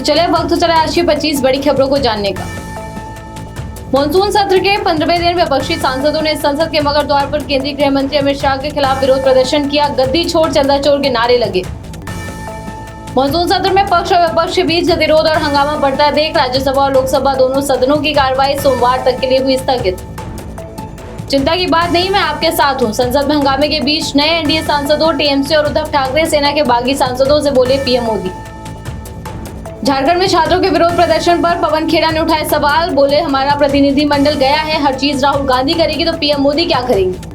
चले वक्त हो चला आज की 25 बड़ी खबरों को जानने का। मॉनसून सत्र के 15वें दिन विपक्षी सांसदों ने संसद के मगर द्वार पर केंद्रीय गृह मंत्री अमित शाह के खिलाफ विरोध प्रदर्शन किया। गद्दी छोड़ चंदा चोर के नारे लगे। मॉनसून सत्र में पक्ष और विपक्ष के बीच गतिरोध और हंगामा बढ़ता देख राज्यसभा और लोकसभा दोनों सदनों की कार्रवाई सोमवार तक के लिए हुई स्थगित। चिंता की बात नहीं, मैं आपके साथ हूं। संसद में हंगामे के बीच नए एनडीए सांसदों टीएमसी और उद्धव ठाकरे सेना के बागी सांसदों से बोले पीएम मोदी। झारखंड में छात्रों के विरोध प्रदर्शन पर पवन खेड़ा ने उठाए सवाल। बोले हमारा प्रतिनिधिमंडल गया है, हर चीज राहुल गांधी करेगी तो पीएम मोदी क्या करेंगे।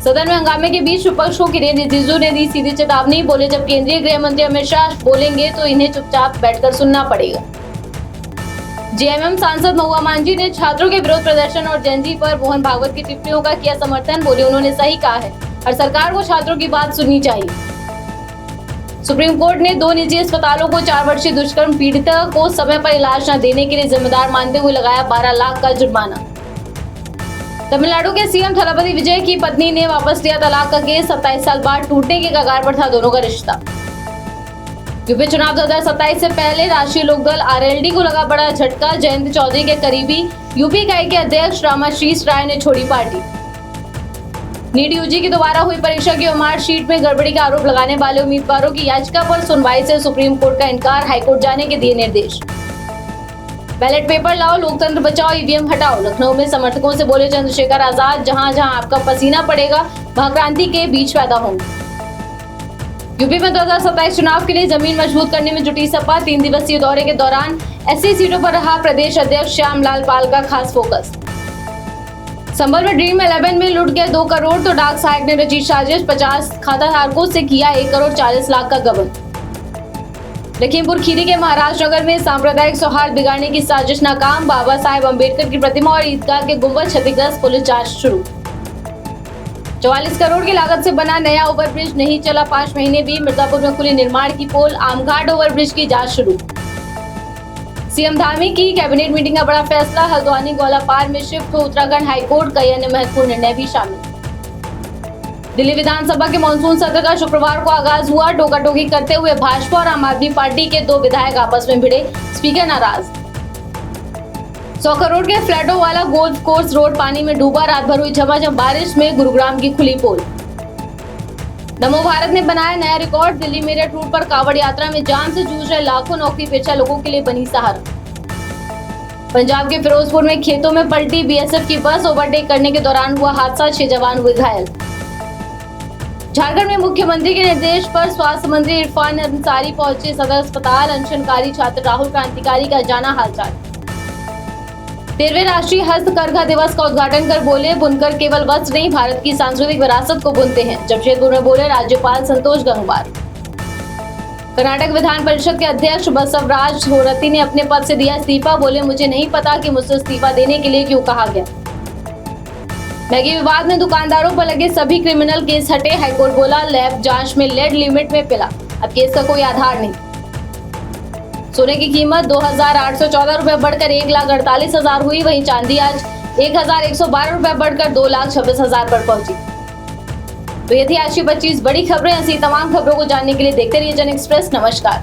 सदन में हंगामे के बीच विपक्ष को किरेन रिजिजू ने दी सीधी चेतावनी। बोले जब केंद्रीय गृह मंत्री अमित शाह बोलेंगे तो इन्हें चुपचाप बैठकर सुनना पड़ेगा। जेएमएम सांसद महुआ मांझी ने छात्रों के विरोध प्रदर्शन और जयंती पर मोहन भागवत की टिप्पणियों का किया समर्थन। बोले उन्होंने सही कहा है, हर सरकार को छात्रों की बात सुननी चाहिए। सुप्रीम कोर्ट ने 2 निजी अस्पतालों को 4 वर्षीय दुष्कर्म पीड़िता को समय पर इलाज न देने के लिए जिम्मेदार मानते हुए लगाया 12 लाख का जुर्माना। तमिलनाडु के सीएम थलापति विजय की पत्नी ने वापस लिया तलाक का केस। 27 साल बाद टूटने के कगार पर था दोनों का रिश्ता। यूपी चुनाव 2027 से पहले राष्ट्रीय लोकदल आरएलडी को लगा बड़ा झटका। जयंत चौधरी के करीबी यूपी इकाई के अध्यक्ष रामाशीष राय ने छोड़ी पार्टी। नीट यूजी की दोबारा हुई परीक्षा की मार्कशीट में गड़बड़ी का आरोप लगाने वाले उम्मीदवारों की याचिका पर सुनवाई से सुप्रीम कोर्ट का इनकार। हाईकोर्ट जाने के दिए निर्देश। बैलेट पेपर लाओ, लोकतंत्र बचाओ, ईवीएम हटाओ। लखनऊ में समर्थकों से बोले चंद्रशेखर आजाद, जहां जहां आपका पसीना पड़ेगा वहां क्रांति के बीज पैदा होंगे। यूपी में 2027 चुनाव के लिए जमीन मजबूत करने में जुटी सपा। 3 दिवसीय दौरे के दौरान 80 सीटों पर रहा प्रदेश अध्यक्ष श्यामलाल पाल का खास फोकस। संभल में ड्रीम 11 में लुट गया 2 करोड़ तो डाक सहायक ने रची साजिश। 50 खाता धारकों से किया 1 करोड़ 40 लाख का गबन। लखीमपुर खीरी के महाराज नगर में सांप्रदायिक सौहार्द बिगाड़ने की साजिश नाकाम। बाबा साहेब अम्बेडकर की प्रतिमा और ईदगाह के गुंबद क्षतिग्रस्त, पुलिस जांच शुरू। 44 करोड़ की लागत से बना नया ओवरब्रिज नहीं चला 5 महीने भी। मिर्जापुर में खुली निर्माण की पोल। आमघाट ओवरब्रिज की जांच शुरू। सीएम धामी की कैबिनेट मीटिंग का बड़ा फैसला। हल्द्वानी गोलापार में शिफ्ट हो उत्तराखंड हाईकोर्ट। कई अन्य महत्वपूर्ण निर्णय भी शामिल। दिल्ली विधानसभा के मानसून सत्र का शुक्रवार को आगाज हुआ। टोका-टोकी करते हुए भाजपा और आम आदमी पार्टी के 2 विधायक आपस में भिड़े, स्पीकर नाराज। 100 करोड़ के फ्लैटों वाला गोल्फ कोर्स रोड पानी में डूबा। रात भर हुई झमाझम बारिश में गुरुग्राम की खुली पोल। नमो भारत ने बनाया नया रिकॉर्ड। दिल्ली मेरठ रूट पर कांवड़ यात्रा में जान से जूझ रहे लाखों नौकरी पेशा लोगों के लिए बनी सहारा। पंजाब के फिरोजपुर में खेतों में पलटी बीएसएफ की बस। ओवरटेक करने के दौरान हुआ हादसा, 6 जवान हुए घायल। झारखंड में मुख्यमंत्री के निर्देश पर स्वास्थ्य मंत्री इरफान अंसारी पहुंचे सदर अस्पताल। अनशनकारी छात्र राहुल क्रांतिकारी का जाना हालचाल। 13वें राष्ट्रीय हस्तकरघा दिवस का उद्घाटन कर बोले बुनकर केवल वस्त्र नहीं, भारत की सांस्कृतिक विरासत को बुनते हैं। जमशेदपुर में बोले राज्यपाल संतोष गंगवार। कर्नाटक विधान परिषद के अध्यक्ष बसवराज होरती ने अपने पद से दिया इस्तीफा। बोले मुझे नहीं पता कि मुझसे इस्तीफा देने के लिए क्यों कहा गया। मैगी विवाद में दुकानदारों पर लगे सभी क्रिमिनल केस हटे। हाईकोर्ट बोला लैब जांच में लेड लिमिट में पिला, अब केस का कोई आधार नहीं। सोने की कीमत 2,814 रुपए बढ़कर 1,48,000 हुई। वहीं चांदी आज 1,112 रुपए बढ़कर 2,26,000 पर पहुंची। तो ये थी आज की 25 बड़ी खबरें। ऐसी तमाम खबरों को जानने के लिए देखते रहिए जन एक्सप्रेस। नमस्कार।